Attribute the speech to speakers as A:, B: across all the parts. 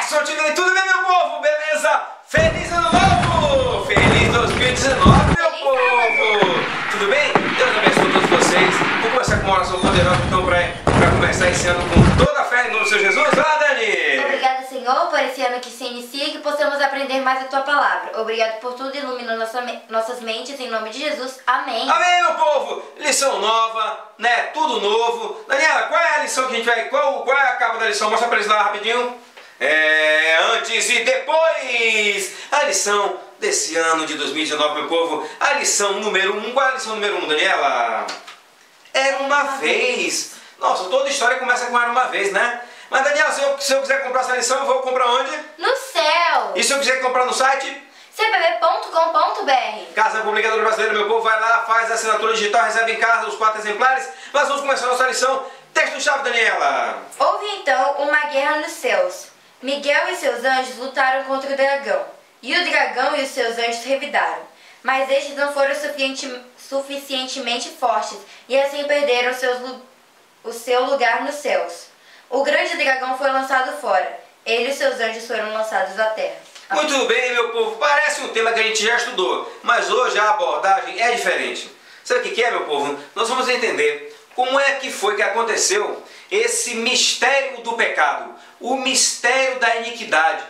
A: Gerson, tudo bem, meu povo? Beleza? Feliz ano novo! Feliz 2019, meu povo! Tudo bem? Deus abençoe todos vocês. Vou começar com uma oração poderosa, então, para começar esse ano com toda a fé em nome do Senhor Jesus. Vai, Dani!
B: Obrigada, Senhor, por esse ano que se inicia e que possamos aprender mais a Tua Palavra. Obrigado por tudo, ilumina nossas mentes, em nome de Jesus. Amém.
A: Amém, meu povo! Lição nova, né? Tudo novo. Daniela, qual é a lição que a gente vai... Qual é a capa da lição? Mostra pra eles lá rapidinho. Antes e depois. A lição desse ano de 2019, meu povo. A lição número 1. Qual é a lição número 1, Daniela? Era uma vez. Nossa, toda história começa com era uma vez, né? Mas, Daniela, se eu quiser comprar essa lição, eu vou comprar onde?
B: No céu.
A: E se eu quiser comprar no site?
B: cpb.com.br.
A: Casa Publicadora Brasileira, meu povo, vai lá, faz a assinatura digital, recebe em casa os 4 exemplares. Nós vamos começar a nossa lição. Texto-chave, Daniela.
B: Houve então uma guerra nos céus. Miguel e seus anjos lutaram contra o dragão. E o dragão e os seus anjos revidaram. Mas estes não foram suficientemente fortes e assim perderam o seu lugar nos céus. O grande dragão foi lançado fora. Ele e seus anjos foram lançados à terra.
A: Muito bem, meu povo. Parece um tema que a gente já estudou, mas hoje a abordagem é diferente. Sabe o que é, meu povo? Nós vamos entender como é que foi que aconteceu esse mistério do pecado, o mistério da iniquidade.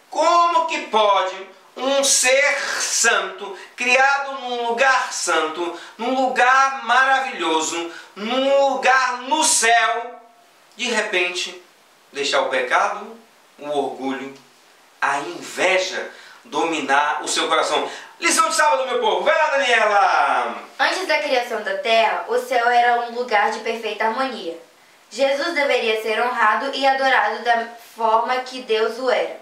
A: Como que pode um ser santo, criado num lugar santo, num lugar maravilhoso, num lugar no céu, de repente deixar o pecado, o orgulho, a inveja dominar o seu coração? Lição de sábado, meu povo. Vai lá, Daniela!
B: Antes da criação da terra, o céu era um lugar de perfeita harmonia. Jesus deveria ser honrado e adorado da forma que Deus o era.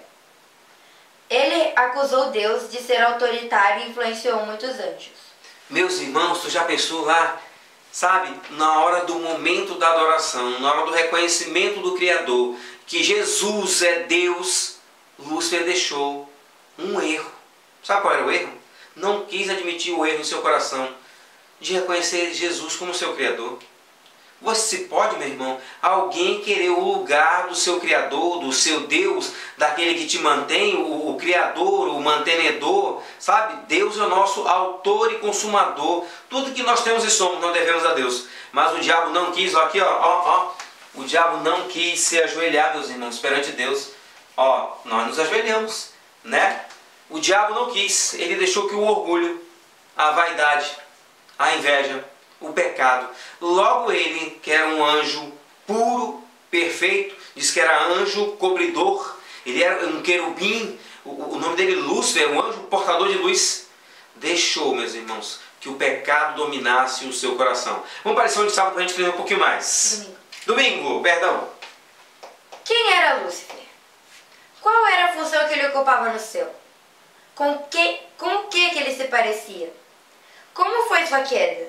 B: Ele acusou Deus de ser autoritário e influenciou muitos anjos.
A: Meus irmãos, tu já pensou lá, sabe, na hora do momento da adoração, na hora do reconhecimento do Criador, que Jesus é Deus, Lúcifer deixou um erro. Sabe qual era o erro? Não quis admitir o erro em seu coração de reconhecer Jesus como seu Criador. Você pode, meu irmão, alguém querer o lugar do seu Criador, do seu Deus, daquele que te mantém, o Criador, o mantenedor, sabe? Deus é o nosso autor e consumador. Tudo que nós temos e somos, nós devemos a Deus. Mas o diabo não quis, ó, aqui, ó. O diabo não quis se ajoelhar, meus irmãos, perante Deus. Ó, nós nos ajoelhamos, né? O diabo não quis, ele deixou que o orgulho, a vaidade, a inveja, o pecado, logo ele, que era um anjo puro, perfeito, diz que era anjo cobridor, ele era um querubim, o nome dele Lúcifer, um anjo portador de luz, deixou, meus irmãos, que o pecado dominasse o seu coração. Vamos para a lição de sábado para a gente entender um pouquinho mais. Domingo, perdão.
B: Quem era Lúcifer? Qual era a função que ele ocupava no céu? Com o que ele se parecia? Como foi sua queda?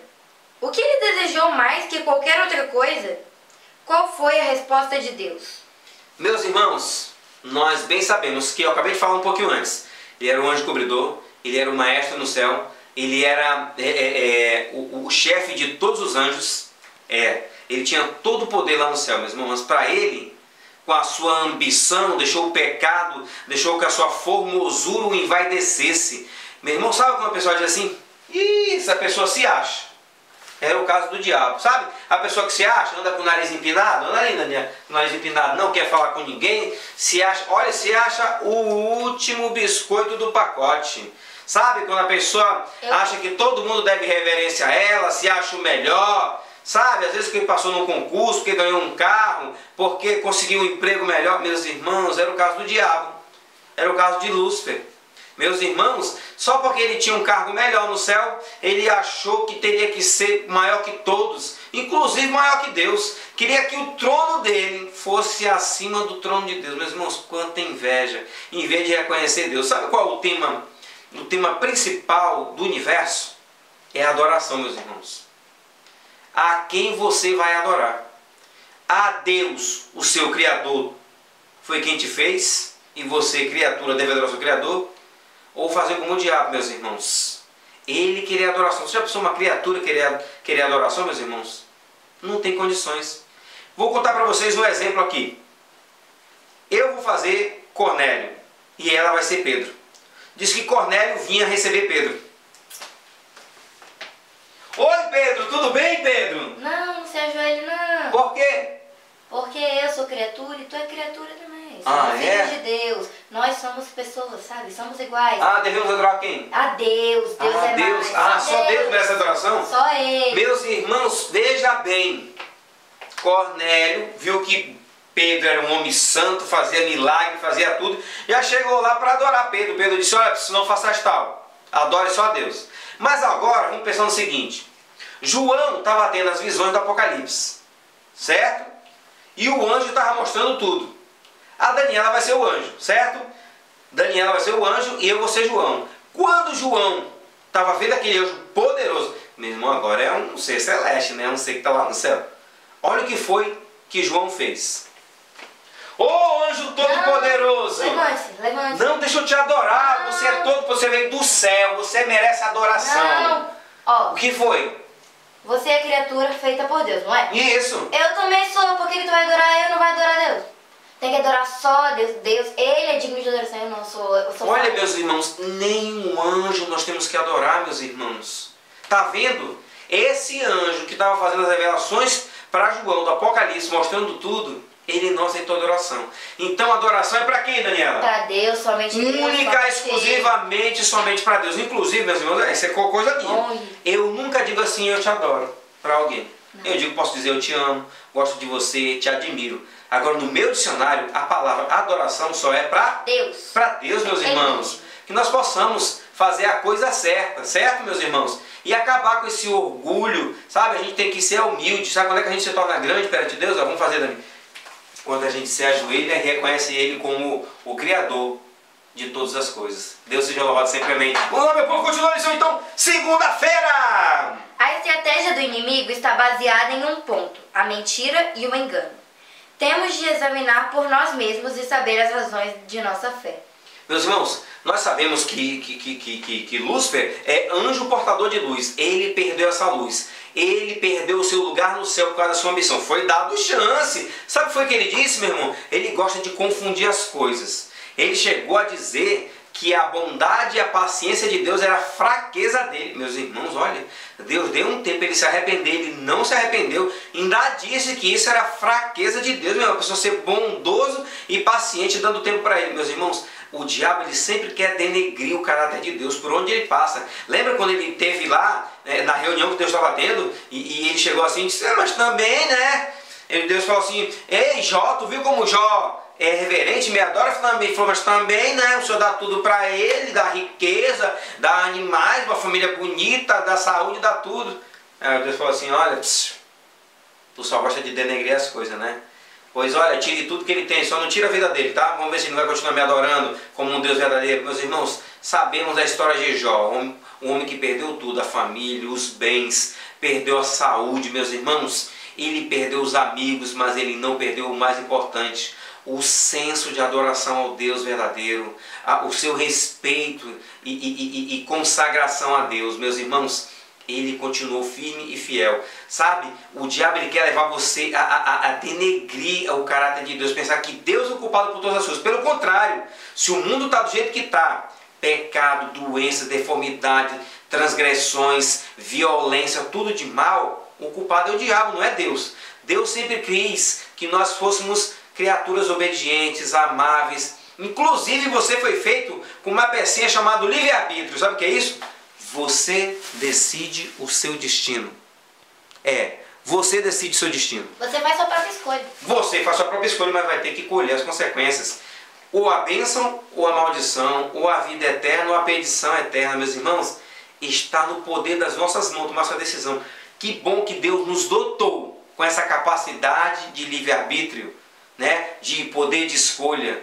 B: O que ele desejou mais que qualquer outra coisa? Qual foi a resposta de Deus? Meus
A: irmãos, nós bem sabemos que eu acabei de falar um pouquinho antes. Ele era um anjo cobridor, ele era o maestro no céu, ele era o chefe de todos os anjos. Ele tinha todo o poder lá no céu, meus irmãos. Mas para ele, com a sua ambição, deixou o pecado, deixou que a sua formosura o envaidecesse. Meu irmão, sabe quando a pessoa diz assim? Essa pessoa se acha. Era o caso do diabo, sabe? A pessoa que se acha, anda com o nariz empinado, anda ainda com o nariz empinado, não quer falar com ninguém, se acha o último biscoito do pacote. Sabe? Quando a pessoa acha que todo mundo deve reverência a ela, se acha o melhor, sabe? Às vezes porque passou num concurso, porque ganhou um carro, porque conseguiu um emprego melhor. Meus irmãos, era o caso do diabo, era o caso de Lúcifer. Meus irmãos, só porque ele tinha um cargo melhor no céu, ele achou que teria que ser maior que todos, inclusive maior que Deus. Queria que o trono dele fosse acima do trono de Deus. Meus irmãos, quanta inveja, em vez de reconhecer Deus. Sabe qual é o tema? O tema principal do universo é a adoração, meus irmãos. A quem você vai adorar? A Deus, o seu Criador, foi quem te fez, e você, criatura, deve adorar o seu Criador? Ou fazer como o diabo, meus irmãos? Ele queria adoração. Você já pensou uma criatura querer adoração, meus irmãos? Não tem condições. Vou contar para vocês um exemplo aqui. eu vou fazer Cornélio e ela vai ser Pedro. Diz que Cornélio vinha receber Pedro. Oi, Pedro, tudo bem, Pedro?
B: Não se ajoelhe não.
A: Por quê?
B: Porque eu sou criatura e tu é criatura também.
A: Ah,
B: Somos
A: é?
B: filhos de Deus. Nós somos pessoas, sabe? Somos iguais.
A: Ah, devemos adorar quem?
B: A Deus. Deus é
A: Deus.
B: mais.
A: Só Deus merece adoração?
B: Só Ele.
A: Meus irmãos, veja bem. Cornélio viu que Pedro era um homem santo, fazia milagre, fazia tudo. Já chegou lá para adorar Pedro. Pedro disse, olha, se não faças tal, adore só a Deus. Mas agora, vamos pensar no seguinte. João estava tendo as visões do Apocalipse, certo? E o anjo estava mostrando tudo. A Daniela vai ser o anjo, certo? Daniela vai ser o anjo e eu vou ser João. Quando João estava vendo aquele anjo poderoso, meu irmão, agora é um ser celeste, né? Um ser que está lá no céu. Olha o que foi que João fez. Ô anjo todo-poderoso!
B: Levante.
A: Não, deixa eu te adorar. Não. Você é todo, você veio do céu. Você merece adoração.
B: Não. Ó,
A: o que foi?
B: Você é criatura feita por Deus, não é?
A: Isso.
B: Eu também sou. Por que tu vai adorar eu e não vai adorar Deus? Tem que adorar só Deus. Deus, Ele é digno de adoração. Eu não sou. Eu sou
A: Olha,
B: falha.
A: meus irmãos, nem um anjo nós temos que adorar, meus irmãos. Tá vendo? Esse anjo que estava fazendo as revelações para João do Apocalipse, mostrando tudo, ele não aceitou adoração. Então a adoração é para quem, Daniela?
B: Para Deus, somente Deus.
A: Única, exclusivamente, somente para Deus. Inclusive, meus irmãos, isso é coisa minha. Eu nunca digo assim, eu te adoro, para alguém. Não. Eu digo, posso dizer, eu te amo, gosto de você, te admiro. Agora, no meu dicionário, a palavra adoração só é para
B: Deus.
A: Para Deus, meus irmãos. Que nós possamos fazer a coisa certa, certo, meus irmãos? E acabar com esse orgulho, sabe? A gente tem que ser humilde. Sabe quando é que a gente se torna grande perante Deus? Vamos fazer, Dani. Quando a gente se ajoelha e reconhece Ele como o Criador de todas as coisas. Deus seja louvado sempre, amém. Vamos lá, meu povo, continua a lição então, segunda-feira!
B: A estratégia do inimigo está baseada em um ponto, a mentira e o engano. Temos de examinar por nós mesmos e saber as razões de nossa fé.
A: Meus irmãos, nós sabemos que Lúcifer é anjo portador de luz. Ele perdeu essa luz. Ele perdeu o seu lugar no céu por causa da sua ambição. Foi dado chance. Sabe o que foi que ele disse, meu irmão? Ele gosta de confundir as coisas. Ele chegou a dizer que a bondade e a paciência de Deus era a fraqueza dele. Meus irmãos, olha, Deus deu um tempo para ele se arrepender, ele não se arrependeu. Ainda disse que isso era a fraqueza de Deus, meu irmão, a pessoa ser bondoso e paciente, dando tempo para ele. Meus irmãos, o diabo ele sempre quer denegrir o caráter de Deus por onde ele passa. Lembra quando ele esteve lá, na reunião que Deus estava tendo, e ele chegou assim e disse, mas também, né? Deus falou assim, ei Jó, tu viu como Jó é reverente, me adora? Ele falou, mas também, né? O Senhor dá tudo para ele, dá riqueza, dá animais, uma família bonita, dá saúde, dá tudo. Aí Deus falou assim, olha, tu só gosta de denegrir as coisas, né? Pois olha, tire tudo que ele tem, só não tira a vida dele, tá? Vamos ver se ele vai continuar me adorando como um Deus verdadeiro. Meus irmãos, sabemos a história de Jó, um homem que perdeu tudo, a família, os bens, perdeu a saúde, meus irmãos. Ele perdeu os amigos, mas ele não perdeu o mais importante, o senso de adoração ao Deus verdadeiro, o seu respeito e consagração a Deus. Meus irmãos, ele continuou firme e fiel. Sabe, o diabo ele quer levar você a denegrir o caráter de Deus, pensar que Deus é o culpado por todas as coisas. Pelo contrário, se o mundo está do jeito que está, pecado, doença, deformidade, transgressões, violência, tudo de mal, o culpado é o diabo, não é Deus. Deus sempre quis que nós fôssemos criaturas obedientes, amáveis. Inclusive você foi feito com uma pecinha chamada livre-arbítrio. Sabe o que é isso? Você decide o seu destino. Você decide o seu destino.
B: Você faz sua própria escolha.
A: Você faz sua própria escolha, mas vai ter que colher as consequências. Ou a bênção, ou a maldição, ou a vida eterna, ou a perdição eterna, meus irmãos. Está no poder das nossas mãos tomar sua decisão. Que bom que Deus nos dotou com essa capacidade de livre-arbítrio, né? De poder de escolha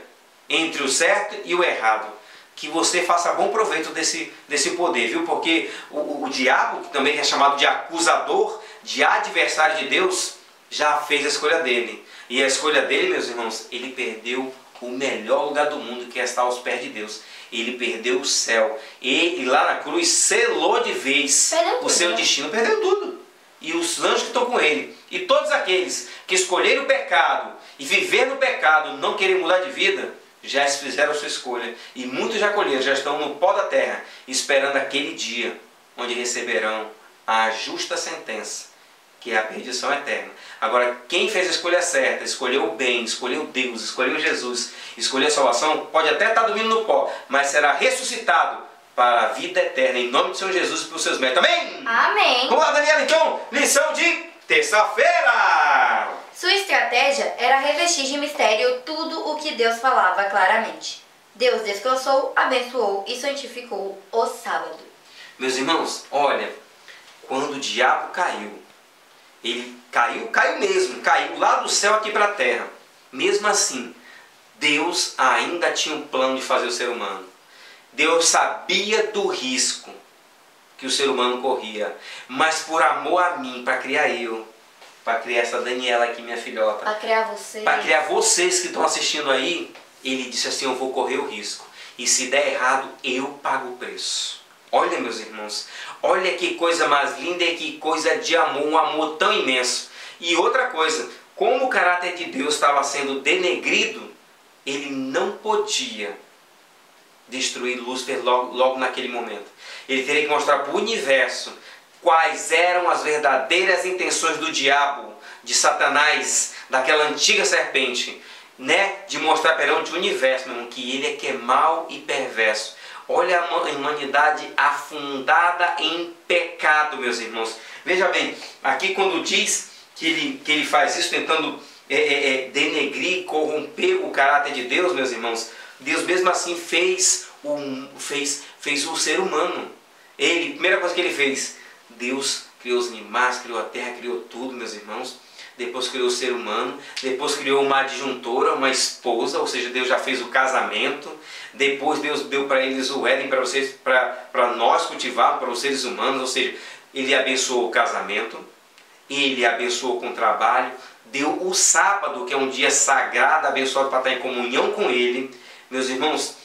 A: entre o certo e o errado. Que você faça bom proveito desse poder, viu? Porque o diabo, que também é chamado de acusador, de adversário de Deus, já fez a escolha dele. E a escolha dele, meus irmãos, ele perdeu o melhor lugar do mundo, que é estar aos pés de Deus. Ele perdeu o céu. E lá na cruz selou de vez o seu destino. Perdeu tudo. E os anjos que estão com ele E todos aqueles que escolherem o pecado e viver no pecado, não querer mudar de vida, já fizeram a sua escolha. E muitos já colheram, já estão no pó da terra, esperando aquele dia onde receberão a justa sentença, que é a perdição eterna. Agora, quem fez a escolha certa, escolheu o bem, escolheu Deus, escolheu Jesus, escolheu a salvação, pode até estar dormindo no pó, mas será ressuscitado para a vida eterna, em nome do Senhor Jesus e por seus méritos. Amém?
B: Amém.
A: Vamos lá, Daniela, então, lição de terça-feira.
B: Sua estratégia era revestir de mistério tudo o que Deus falava claramente. Deus descansou, abençoou e santificou o sábado.
A: Meus irmãos, olha, quando o diabo caiu, ele caiu mesmo, caiu lá do céu aqui para a terra. Mesmo assim, Deus ainda tinha um plano de fazer o ser humano. Deus sabia do risco que o ser humano corria, mas por amor a mim, para criar eu, para criar essa Daniela aqui, minha filhota,
B: Para criar você.
A: para criar vocês que estão assistindo aí, ele disse assim: eu vou correr o risco, e se der errado, eu pago o preço. Olha, meus irmãos, olha que coisa mais linda e que coisa de amor, um amor tão imenso. E outra coisa, como o caráter de Deus estava sendo denegrido, ele não podia destruir Lúcifer logo naquele momento. Ele teria que mostrar para o universo quais eram as verdadeiras intenções do diabo, de Satanás, daquela antiga serpente, né? De mostrar perante o universo, meu irmão, que ele é que é mau e perverso. Olha a humanidade afundada em pecado, meus irmãos. Veja bem, aqui quando diz que ele faz isso tentando denegrir, corromper o caráter de Deus, meus irmãos, Deus mesmo assim fez o ser humano. Ele, primeira coisa que ele fez, Deus criou os animais, criou a terra, criou tudo, meus irmãos. Depois criou o ser humano, depois criou uma adjuntora, uma esposa, ou seja, Deus já fez o casamento. Depois Deus deu para eles o Éden para vocês, para nós cultivarmos, para os seres humanos, ou seja, ele abençoou o casamento, ele abençoou com o trabalho, deu o sábado, que é um dia sagrado, abençoado para estar em comunhão com ele. Meus irmãos,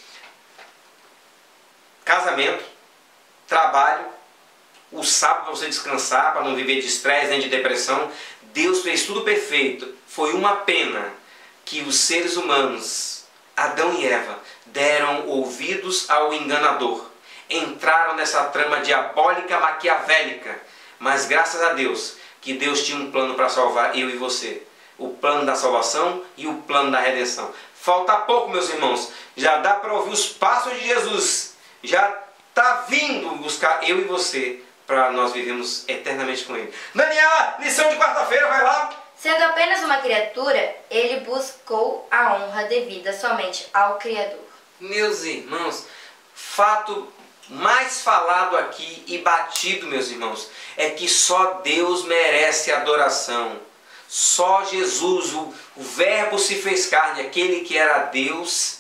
A: casamento, trabalho, o sábado para você descansar, para não viver de estresse nem de depressão. Deus fez tudo perfeito. Foi uma pena que os seres humanos, Adão e Eva, deram ouvidos ao enganador. Entraram nessa trama diabólica, maquiavélica. Mas graças a Deus, que Deus tinha um plano para salvar eu e você. O plano da salvação e o plano da redenção. Falta pouco, meus irmãos. Já dá para ouvir os passos de Jesus. Já está vindo buscar eu e você, para nós vivemos eternamente com ele. Daniela, lição de quarta-feira, vai lá.
B: Sendo apenas uma criatura, ele buscou a honra devida somente ao Criador.
A: Meus irmãos, fato mais falado aqui e batido, meus irmãos, é que só Deus merece adoração. Só Jesus, o Verbo se fez carne, aquele que era Deus,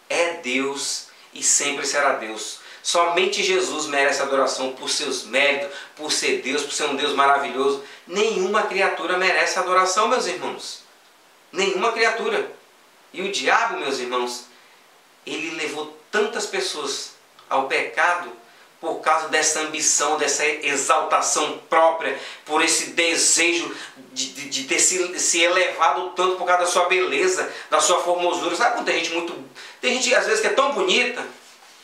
A: é Deus e sempre será Deus. Somente Jesus merece adoração por seus méritos, por ser Deus, por ser um Deus maravilhoso. Nenhuma criatura merece adoração, meus irmãos. Nenhuma criatura. E o diabo, meus irmãos, ele levou tantas pessoas ao pecado por causa dessa ambição, dessa exaltação própria, por esse desejo de ter se elevado tanto por causa da sua beleza, da sua formosura. Sabe quando tem gente às vezes que é tão bonita,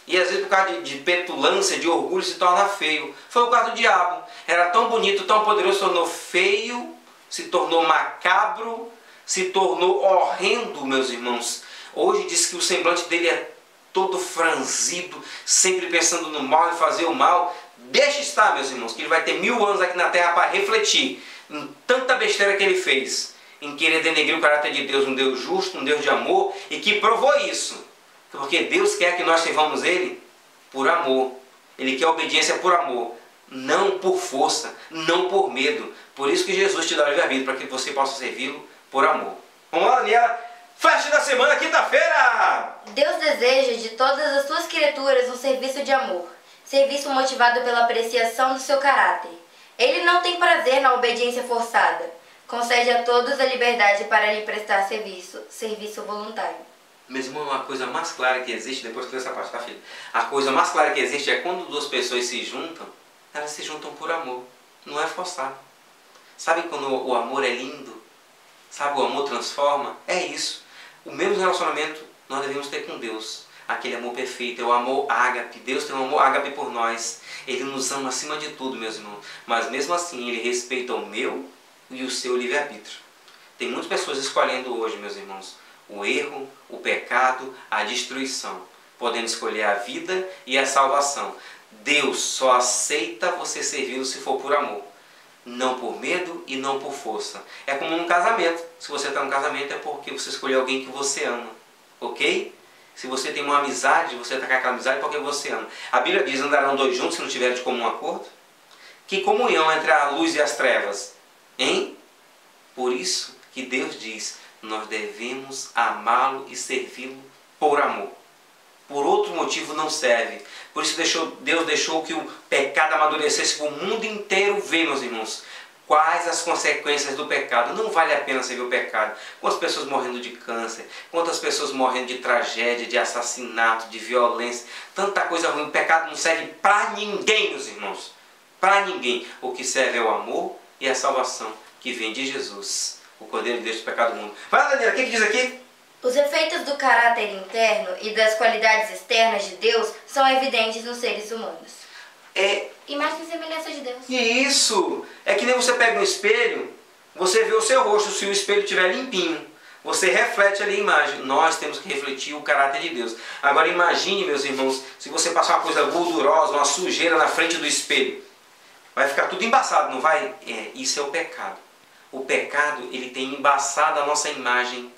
A: e às vezes por causa de petulância, de orgulho, se torna feio. Foi o caso do diabo. Era tão bonito, tão poderoso, se tornou feio, se tornou macabro, se tornou horrendo, meus irmãos. Hoje diz que o semblante dele é todo franzido, sempre pensando no mal e fazer o mal. Deixa estar, meus irmãos, que ele vai ter 1000 anos aqui na terra para refletir em tanta besteira que ele fez, em querer denegrir o caráter de Deus, um Deus justo, um Deus de amor, e que provou isso. Porque Deus quer que nós servamos Ele por amor. Ele quer obediência por amor, não por força, não por medo. Por isso que Jesus te dá o livre-arbítrio, para que você possa servi-lo por amor. Vamos lá, Daniela. Flash da semana, quinta-feira!
B: Deus deseja de todas as suas criaturas um serviço de amor, serviço motivado pela apreciação do seu caráter. Ele não tem prazer na obediência forçada. Concede a todos a liberdade para lhe prestar serviço voluntário.
A: Meu irmão, uma coisa mais clara que existe, depois que eu essa parte, tá, filho? A coisa mais clara que existe é quando duas pessoas se juntam, elas se juntam por amor, não é forçado. Sabe quando o amor é lindo? Sabe, o amor transforma? É isso. O mesmo relacionamento nós devemos ter com Deus. Aquele amor perfeito, é o amor ágape. Deus tem um amor ágape por nós. Ele nos ama acima de tudo, meus irmãos. Mas mesmo assim, Ele respeita o meu e o seu livre-arbítrio. Tem muitas pessoas escolhendo hoje, meus irmãos, o erro, o pecado, a destruição, podendo escolher a vida e a salvação. Deus só aceita você servi-lo se for por amor, não por medo e não por força. É como um casamento. Se você está num casamento é porque você escolheu alguém que você ama, ok? Se você tem uma amizade, você está com aquela amizade porque você ama. A Bíblia diz, andarão dois juntos se não tiverem de comum acordo? Que comunhão entre a luz e as trevas? Hein? Por isso que Deus diz, nós devemos amá-lo e servi-lo por amor. Por outro motivo não serve. Por isso Deus deixou que o pecado amadurecesse para o mundo inteiro ver, meus irmãos, quais as consequências do pecado. Não vale a pena servir o pecado. Quantas pessoas morrendo de câncer, quantas pessoas morrendo de tragédia, de assassinato, de violência, tanta coisa ruim. O pecado não serve para ninguém, meus irmãos. Para ninguém. O que serve é o amor e a salvação que vem de Jesus, o Cordeiro de Deus do pecado do mundo. Vai lá, Daniela, o que diz aqui?
B: Os efeitos do caráter interno e das qualidades externas de Deus são evidentes nos seres humanos. Imagem e semelhança de Deus.
A: Isso! É que nem você pega um espelho, você vê o seu rosto, se o espelho estiver limpinho, você reflete ali a imagem. Nós temos que refletir o caráter de Deus. Agora imagine, meus irmãos, se você passar uma coisa gordurosa, uma sujeira na frente do espelho, vai ficar tudo embaçado, não vai? Isso é o pecado. O pecado, ele tem embaçado a nossa imagem,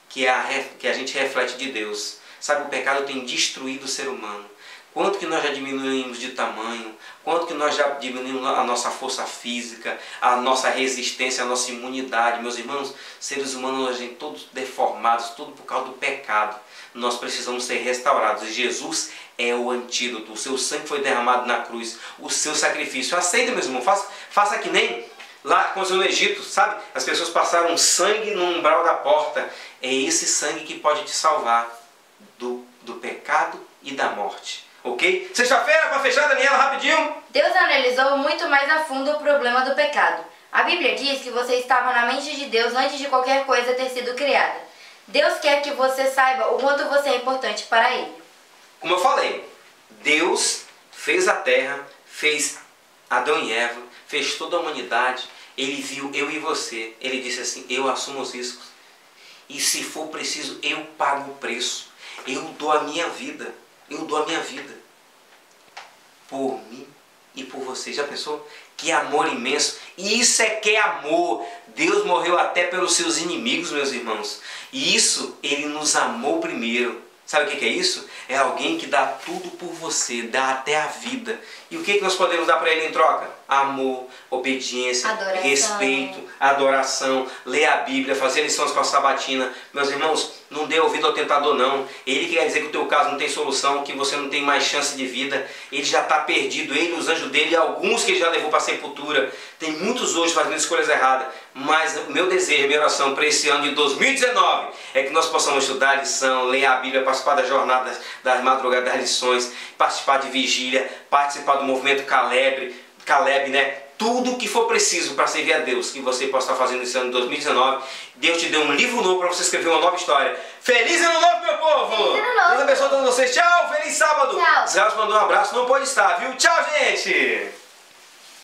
A: que a gente reflete de Deus. Sabe, o pecado tem destruído o ser humano. Quanto que nós já diminuímos de tamanho, quanto que nós já diminuímos a nossa força física, a nossa resistência, a nossa imunidade. Meus irmãos, seres humanos, a gente todos deformados, tudo por causa do pecado. Nós precisamos ser restaurados. E Jesus é o antídoto. O seu sangue foi derramado na cruz. O seu sacrifício. Aceita, meus irmãos. Faça que nem lá quando no Egito, sabe? As pessoas passaram sangue no umbral da porta. É esse sangue que pode te salvar do pecado e da morte. Ok? Sexta-feira, para fechar, Daniela, rapidinho.
B: Deus analisou muito mais a fundo o problema do pecado. A Bíblia diz que você estava na mente de Deus antes de qualquer coisa ter sido criada. Deus quer que você saiba o quanto você é importante para Ele.
A: Como eu falei, Deus fez a terra, fez Adão e Eva, fez toda a humanidade. Ele viu eu e você. Ele disse assim, eu assumo os riscos. E se for preciso, eu pago o preço. Eu dou a minha vida. Eu dou a minha vida. Por mim e por você. Já pensou? Que amor imenso. E isso é que é amor. Deus morreu até pelos seus inimigos, meus irmãos. E isso, Ele nos amou primeiro. Sabe o que é isso? É alguém que dá tudo por você, dá até a vida. E o que nós podemos dar para Ele em troca? Amor, obediência, respeito, adoração, ler a Bíblia, fazer lições com a sabatina. Meus irmãos, não dê ouvido ao tentador não. Ele quer dizer que o teu caso não tem solução, que você não tem mais chance de vida. Ele já está perdido, ele, os anjos dele, alguns que ele já levou para a sepultura. Tem muitos hoje fazendo escolhas erradas. Mas o meu desejo, minha oração para esse ano de 2019 é que nós possamos estudar a lição, ler a Bíblia, participar das jornadas, das madrugadas, das lições, participar de vigília, participar do movimento Caleb, né? Tudo que for preciso para servir a Deus, que você possa estar fazendo esse ano de 2019. Deus te deu um livro novo para você escrever uma nova história. Feliz ano novo, meu povo!
B: Feliz ano novo!
A: Deus abençoe a todos vocês. Tchau, feliz sábado!
B: Tchau!
A: Israel mandou um abraço, não pode estar, viu? Tchau, gente!